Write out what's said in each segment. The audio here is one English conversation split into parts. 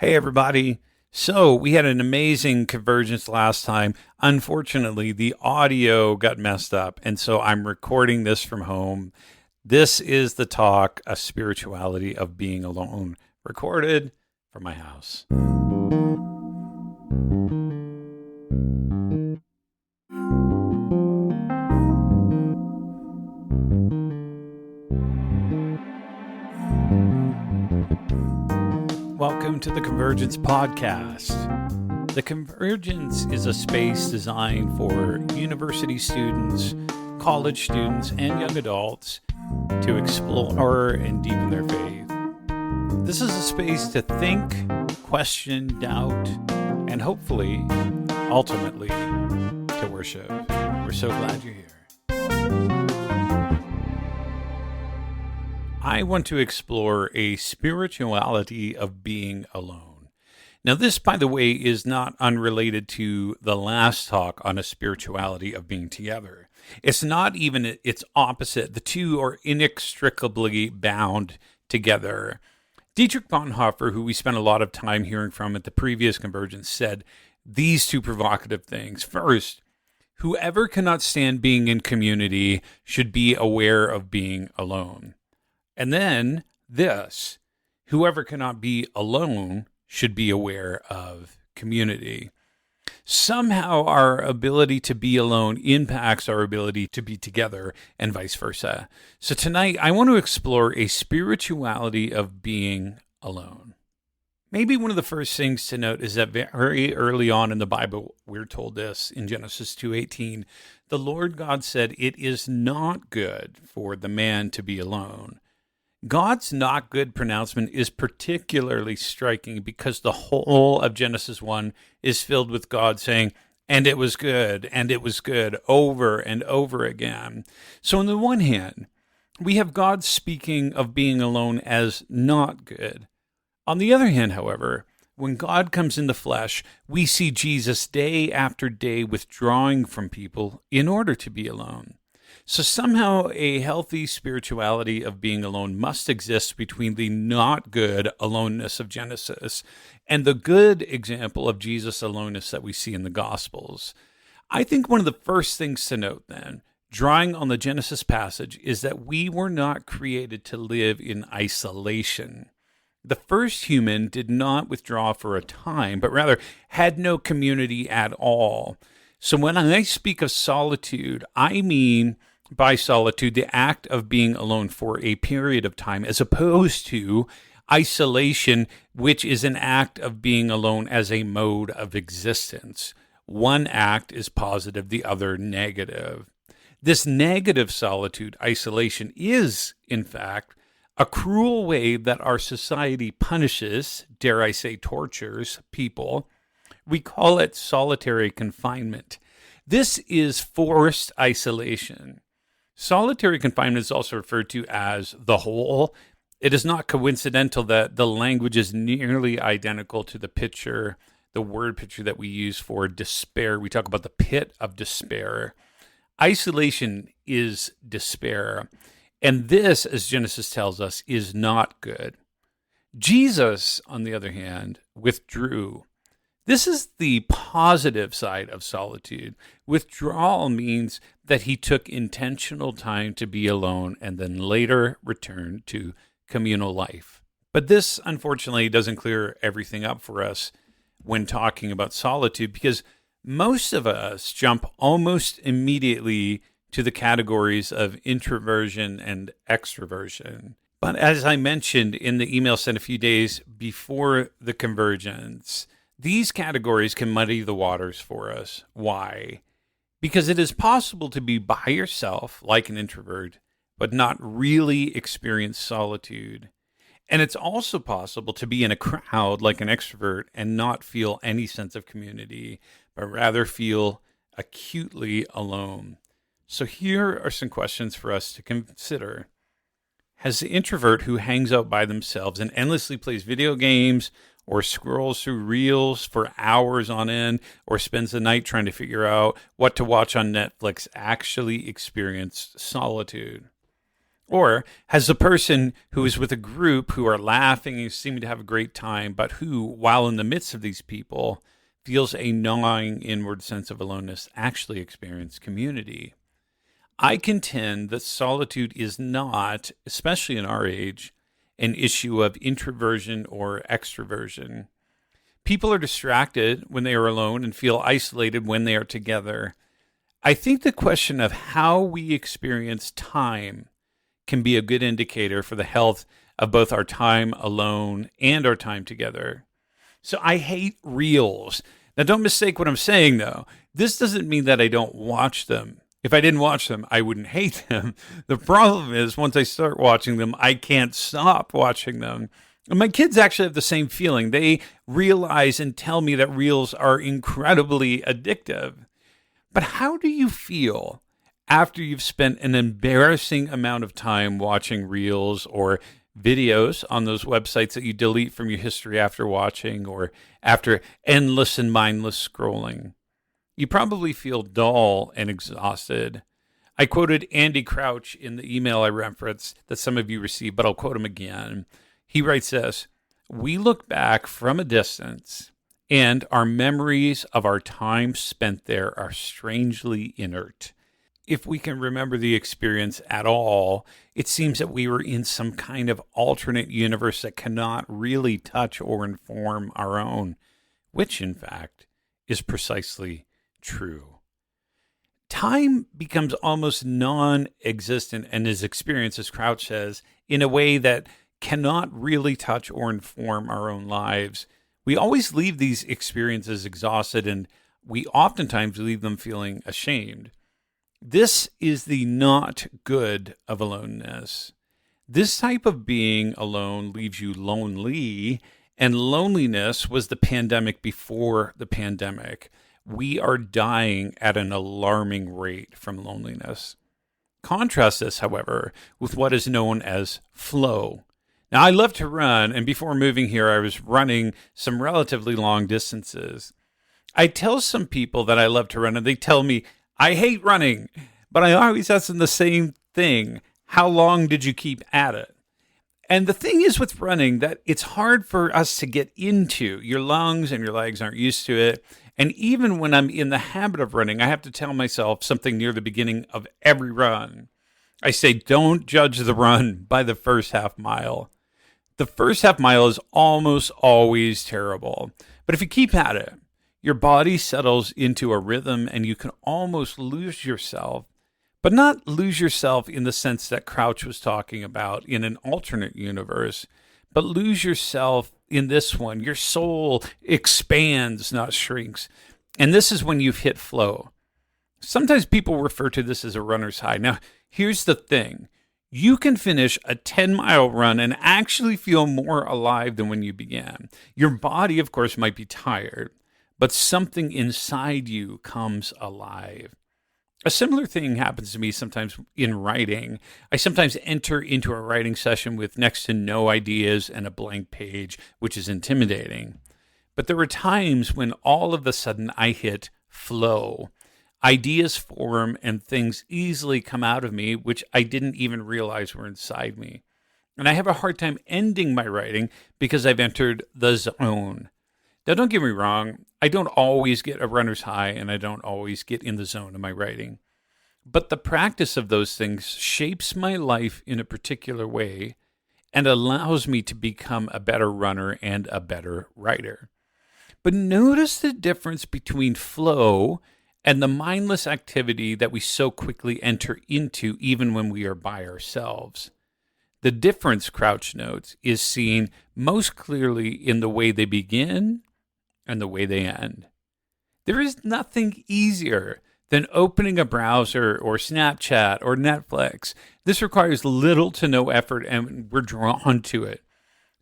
Hey, everybody. So we had an amazing convergence last time. Unfortunately, the audio got messed up, and so I'm recording this from home. This is the talk, a spirituality of being alone, recorded from my house. Welcome to the Convergence podcast. The Convergence is a space designed for university students, college students, and young adults to explore and deepen their faith. This is a space to think, question, doubt, and hopefully, ultimately, to worship. We're so glad you're here. I want to explore a spirituality of being alone. Now, this, by the way, is not unrelated to the last talk on a spirituality of being together. It's not even its opposite. The two are inextricably bound together. Dietrich Bonhoeffer, who we spent a lot of time hearing from at the previous Convergence, said these two provocative things. First, whoever cannot stand being in community should be aware of being alone. And then this, whoever cannot be alone should be aware of community. Somehow our ability to be alone impacts our ability to be together and vice versa. So tonight I want to explore a spirituality of being alone. Maybe one of the first things to note is that very early on in the Bible, we're told this in Genesis 2:18, the Lord God said, "It is not good for the man to be alone." God's not good pronouncement is particularly striking because the whole of Genesis 1 is filled with God saying, and it was good, over and over again. So on the one hand, we have God speaking of being alone as not good. On the other hand, however, when God comes in the flesh, we see Jesus day after day withdrawing from people in order to be alone. So somehow a healthy spirituality of being alone must exist between the not good aloneness of Genesis and the good example of Jesus' aloneness that we see in the Gospels. I think one of the first things to note then, drawing on the Genesis passage, is that we were not created to live in isolation. The first human did not withdraw for a time, but rather had no community at all. So when I speak of solitude, I mean by solitude the act of being alone for a period of time, as opposed to isolation, which is an act of being alone as a mode of existence. One act is positive, the other negative. This negative solitude, isolation, is, in fact, a cruel way that our society punishes, dare I say tortures, people. We call it solitary confinement. This is forced isolation. Solitary confinement is also referred to as the hole. It is not coincidental that the language is nearly identical to the word picture that we use for despair. We talk about the pit of despair. Isolation is despair. And this, as Genesis tells us, is not good. Jesus, on the other hand, withdrew. This is the positive side of solitude. Withdrawal means that he took intentional time to be alone and then later returned to communal life. But this, unfortunately, doesn't clear everything up for us when talking about solitude, because most of us jump almost immediately to the categories of introversion and extroversion. But as I mentioned in the email sent a few days before the Convergence, these categories can muddy the waters for us. Why? Because it is possible to be by yourself, like an introvert, but not really experience solitude. And it's also possible to be in a crowd, like an extrovert, and not feel any sense of community, but rather feel acutely alone. So here are some questions for us to consider. Has the introvert who hangs out by themselves and endlessly plays video games or scrolls through reels for hours on end or spends the night trying to figure out what to watch on Netflix actually experienced solitude? Or has the person who is with a group who are laughing and seeming to have a great time, but who, while in the midst of these people, feels a gnawing inward sense of aloneness, actually experience community? I contend that solitude is not, especially in our age, an issue of introversion or extroversion. People are distracted when they are alone and feel isolated when they are together. I think the question of how we experience time can be a good indicator for the health of both our time alone and our time together. So I hate reels. Now, don't mistake what I'm saying, though. This doesn't mean that I don't watch them. If I didn't watch them, I wouldn't hate them. The problem is, once I start watching them, I can't stop watching them. And my kids actually have the same feeling. They realize and tell me that reels are incredibly addictive. But how do you feel after you've spent an embarrassing amount of time watching reels or videos on those websites that you delete from your history after watching, or after endless and mindless scrolling? You probably feel dull and exhausted. I quoted Andy Crouch in the email I referenced that some of you received, but I'll quote him again. He writes this: "We look back from a distance, and our memories of our time spent there are strangely inert. If we can remember the experience at all, it seems that we were in some kind of alternate universe that cannot really touch or inform our own," which, in fact, is precisely true. Time becomes almost non-existent and is experienced, as Crouch says, in a way that cannot really touch or inform our own lives. We always leave these experiences exhausted, and we oftentimes leave them feeling ashamed. This is the not good of aloneness. This type of being alone leaves you lonely, and loneliness was the pandemic before the pandemic. We are dying at an alarming rate from loneliness. Contrast this, however, with what is known as flow. Now, I love to run, and before moving here, I was running some relatively long distances. I tell some people that I love to run, and they tell me, I hate running, but I always ask them the same thing: how long did you keep at it? And the thing is with running that it's hard for us to get into. Your lungs and your legs aren't used to it. And even when I'm in the habit of running, I have to tell myself something near the beginning of every run. I say, don't judge the run by the first half mile. The first half mile is almost always terrible. But if you keep at it, your body settles into a rhythm and you can almost lose yourself, but not lose yourself in the sense that Crouch was talking about in an alternate universe, but lose yourself in this one. Your soul expands, not shrinks. And this is when you've hit flow. Sometimes people refer to this as a runner's high. Now, here's the thing. You can finish a 10-mile run and actually feel more alive than when you began. Your body, of course, might be tired, but something inside you comes alive. A similar thing happens to me sometimes in writing. I sometimes enter into a writing session with next to no ideas and a blank page, which is intimidating. But there are times when all of a sudden I hit flow. Ideas form and things easily come out of me, which I didn't even realize were inside me. And I have a hard time ending my writing because I've entered the zone. Now, don't get me wrong. I don't always get a runner's high, and I don't always get in the zone of my writing. But the practice of those things shapes my life in a particular way and allows me to become a better runner and a better writer. But notice the difference between flow and the mindless activity that we so quickly enter into even when we are by ourselves. The difference, Crouch notes, is seen most clearly in the way they begin and the way they end. There is nothing easier than opening a browser or Snapchat or Netflix. This requires little to no effort, and we're drawn to it.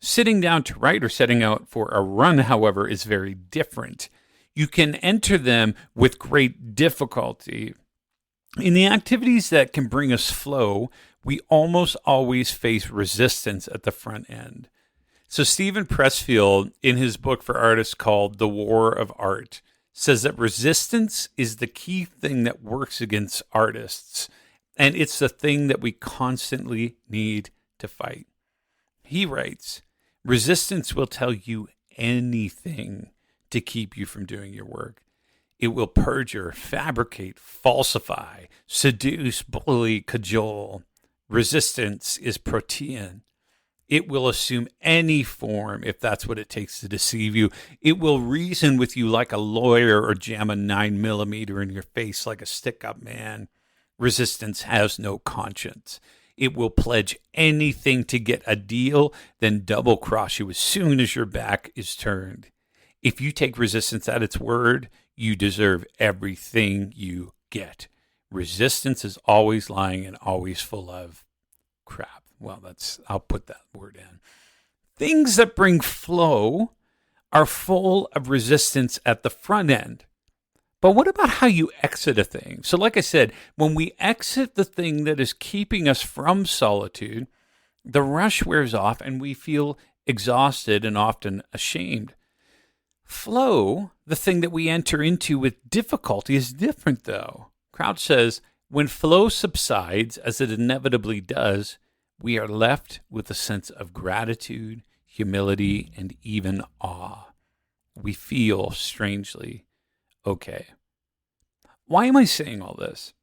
Sitting down to write or setting out for a run, however, is very different. You can enter them with great difficulty. In the activities that can bring us flow, we almost always face resistance at the front end. So Stephen Pressfield, in his book for artists called The War of Art, says that resistance is the key thing that works against artists. And it's the thing that we constantly need to fight. He writes, resistance will tell you anything to keep you from doing your work. It will perjure, fabricate, falsify, seduce, bully, cajole. Resistance is protean. It will assume any form if that's what it takes to deceive you. It will reason with you like a lawyer or jam a 9mm in your face like a stick-up man. Resistance has no conscience. It will pledge anything to get a deal, then double-cross you as soon as your back is turned. If you take resistance at its word, you deserve everything you get. Resistance is always lying and always full of crap. Well, I'll put that word in. Things that bring flow are full of resistance at the front end. But what about how you exit a thing? So like I said, when we exit the thing that is keeping us from solitude, the rush wears off and we feel exhausted and often ashamed. Flow, the thing that we enter into with difficulty, is different though. Crouch says, when flow subsides, as it inevitably does, we are left with a sense of gratitude, humility, and even awe. We feel strangely okay. Why am I saying all this?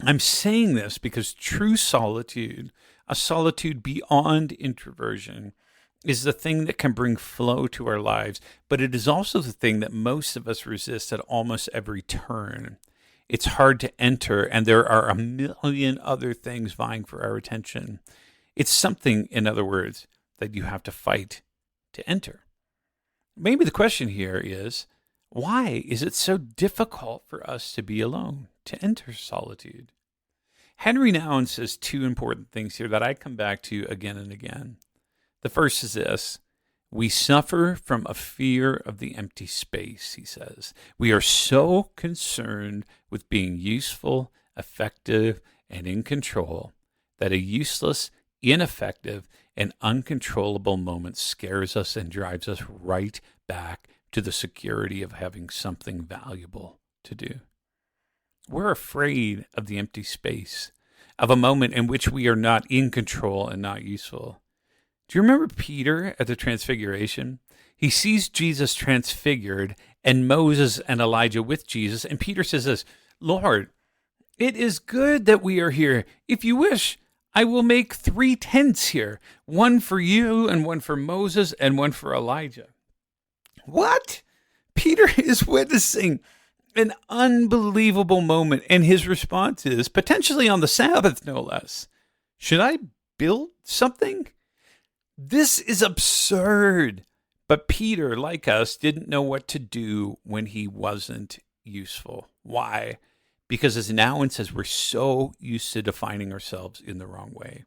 I'm saying this because true solitude, a solitude beyond introversion, is the thing that can bring flow to our lives, but it is also the thing that most of us resist at almost every turn. It's hard to enter, and there are a million other things vying for our attention. It's something, in other words, that you have to fight to enter. Maybe the question here is, why is it so difficult for us to be alone, to enter solitude? Henry Nouwen says two important things here that I come back to again and again. The first is this: we suffer from a fear of the empty space, he says. We are so concerned with being useful, effective, and in control that a useless, ineffective, and uncontrollable moment scares us and drives us right back to the security of having something valuable to do. We're afraid of the empty space, of a moment in which we are not in control and not useful. Do you remember Peter at the Transfiguration? He sees Jesus transfigured and Moses and Elijah with Jesus. And Peter says this, Lord, it is good that we are here. If you wish, I will make 3 tents here, one for you and one for Moses and one for Elijah. What? Peter is witnessing an unbelievable moment, and his response is, potentially on the Sabbath, no less, should I build something? This is absurd. But Peter, like us, didn't know what to do when he wasn't useful. Why? Because as Nouwen says, we're so used to defining ourselves in the wrong way.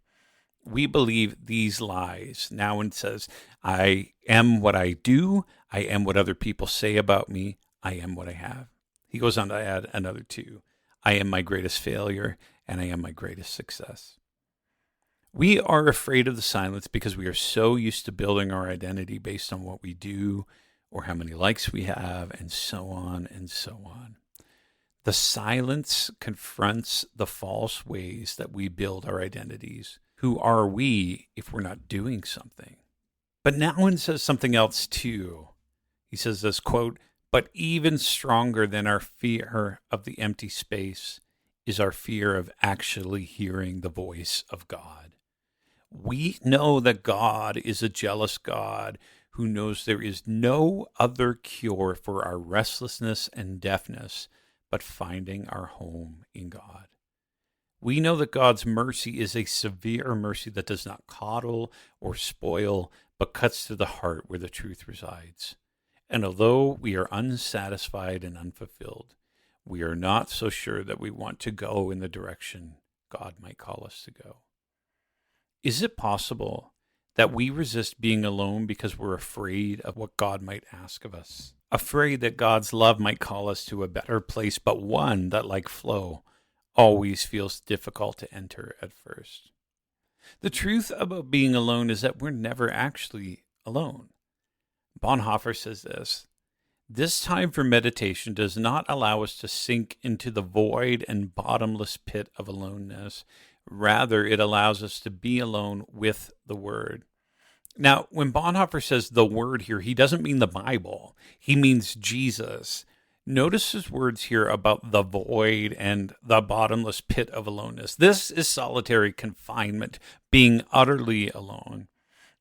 We believe these lies. Nouwen says, I am what I do. I am what other people say about me. I am what I have. He goes on to add another 2. I am my greatest failure, and I am my greatest success. We are afraid of the silence because we are so used to building our identity based on what we do or how many likes we have, and so on and so on. The silence confronts the false ways that we build our identities. Who are we if we're not doing something? But Nouwen says something else too. He says this, quote, but even stronger than our fear of the empty space is our fear of actually hearing the voice of God. We know that God is a jealous God who knows there is no other cure for our restlessness and deafness but finding our home in God. We know that God's mercy is a severe mercy that does not coddle or spoil, but cuts to the heart where the truth resides. And although we are unsatisfied and unfulfilled, we are not so sure that we want to go in the direction God might call us to go. Is it possible that we resist being alone because we're afraid of what God might ask of us? Afraid that God's love might call us to a better place, but one that, like flow, always feels difficult to enter at first. The truth about being alone is that we're never actually alone. Bonhoeffer says this, This time for meditation does not allow us to sink into the void and bottomless pit of aloneness. Rather, it allows us to be alone with the Word. Now, when Bonhoeffer says the Word here, he doesn't mean the Bible. He means Jesus. Notice his words here about the void and the bottomless pit of aloneness. This is solitary confinement, being utterly alone.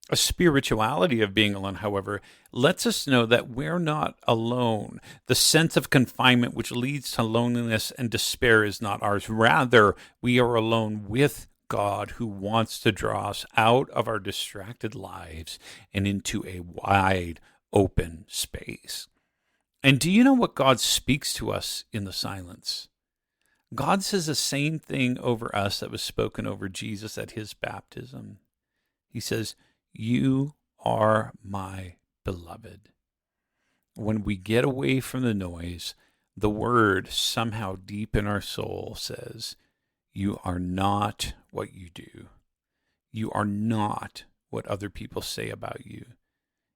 A spirituality of being alone, however, lets us know that we're not alone. The sense of confinement which leads to loneliness and despair is not ours. Rather, we are alone with God, who wants to draw us out of our distracted lives and into a wide open space. And do you know what God speaks to us in the silence? God says the same thing over us that was spoken over Jesus at his baptism. He says, "You are my beloved." When we get away from the noise, the Word somehow deep in our soul says, "You are not what you do. You are not what other people say about you.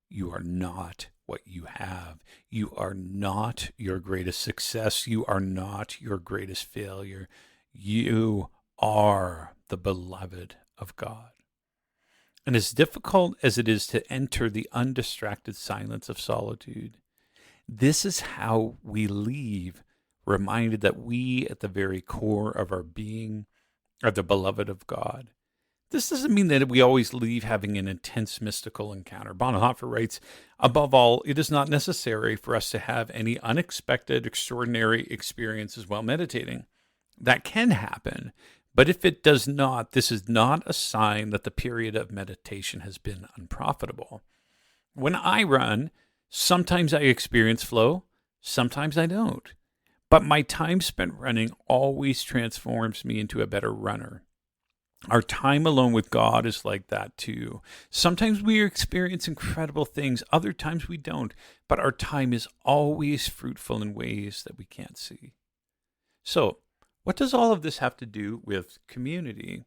You are not what you have. You are not your greatest success. You are not your greatest failure. You are the beloved of God." And as difficult as it is to enter the undistracted silence of solitude, this is how we leave, reminded that we, at the very core of our being, are the beloved of God. This doesn't mean that we always leave having an intense mystical encounter. Bonhoeffer writes, "Above all, it is not necessary for us to have any unexpected, extraordinary experiences while meditating. That can happen, but if it does not, this is not a sign that the period of meditation has been unprofitable. When I run, sometimes I experience flow, sometimes I don't. But my time spent running always transforms me into a better runner. Our time alone with God is like that too. Sometimes we experience incredible things, other times we don't, but our time is always fruitful in ways that we can't see." So, what does all of this have to do with community?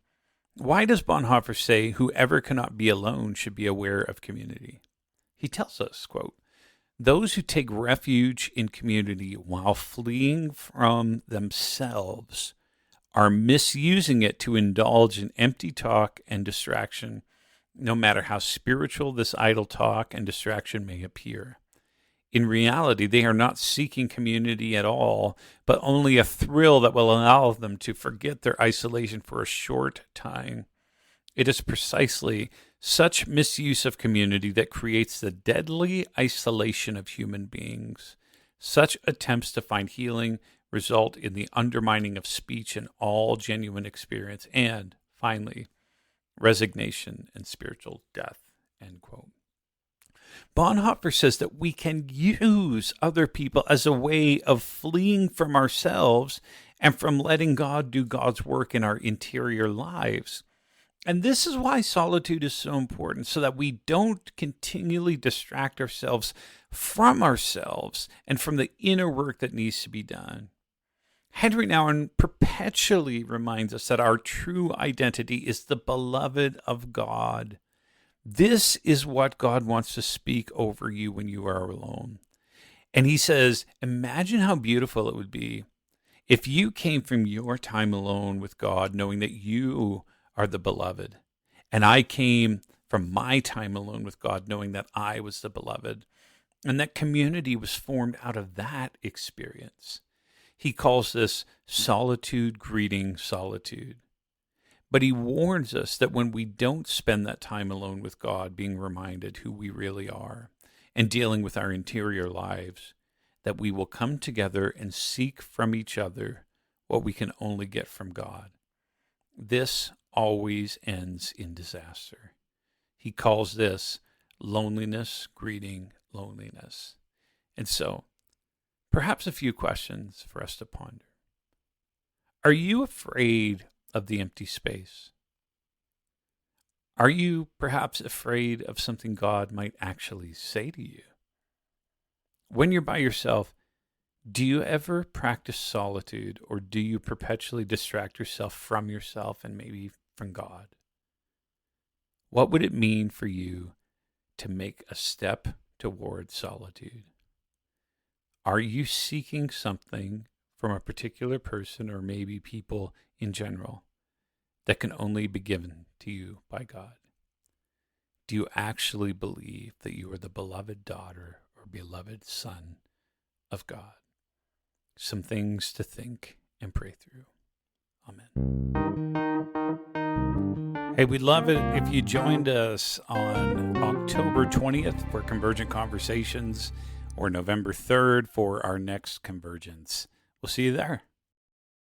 Why does Bonhoeffer say whoever cannot be alone should be aware of community? He tells us, quote, "Those who take refuge in community while fleeing from themselves are misusing it to indulge in empty talk and distraction, no matter how spiritual this idle talk and distraction may appear. In reality, they are not seeking community at all, but only a thrill that will allow them to forget their isolation for a short time. It is precisely such misuse of community that creates the deadly isolation of human beings. Such attempts to find healing result in the undermining of speech and all genuine experience, and, finally, resignation and spiritual death." End quote. Bonhoeffer says that we can use other people as a way of fleeing from ourselves and from letting God do God's work in our interior lives. And this is why solitude is so important, so that we don't continually distract ourselves from ourselves and from the inner work that needs to be done. Henry Nouwen perpetually reminds us that our true identity is the beloved of God. This is what God wants to speak over you when you are alone. And he says, imagine how beautiful it would be if you came from your time alone with God, knowing that you are the beloved. And I came from my time alone with God, knowing that I was the beloved. And that community was formed out of that experience. He calls this solitude greeting solitude. But he warns us that when we don't spend that time alone with God, being reminded who we really are and dealing with our interior lives, that we will come together and seek from each other what we can only get from God. This always ends in disaster. He calls this loneliness greeting loneliness. And so, perhaps a few questions for us to ponder. Are you afraid of the empty space? Are you perhaps afraid of something God might actually say to you? When you're by yourself, do you ever practice solitude, or do you perpetually distract yourself from yourself and maybe from God? What would it mean for you to make a step toward solitude? Are you seeking something from a particular person or maybe people in general that can only be given to you by God? Do you actually believe that you are the beloved daughter or beloved son of God? Some things to think and pray through. Amen. Hey, we'd love it if you joined us on October 20th for Convergent Conversations or November 3rd for our next Convergence. We'll see you there.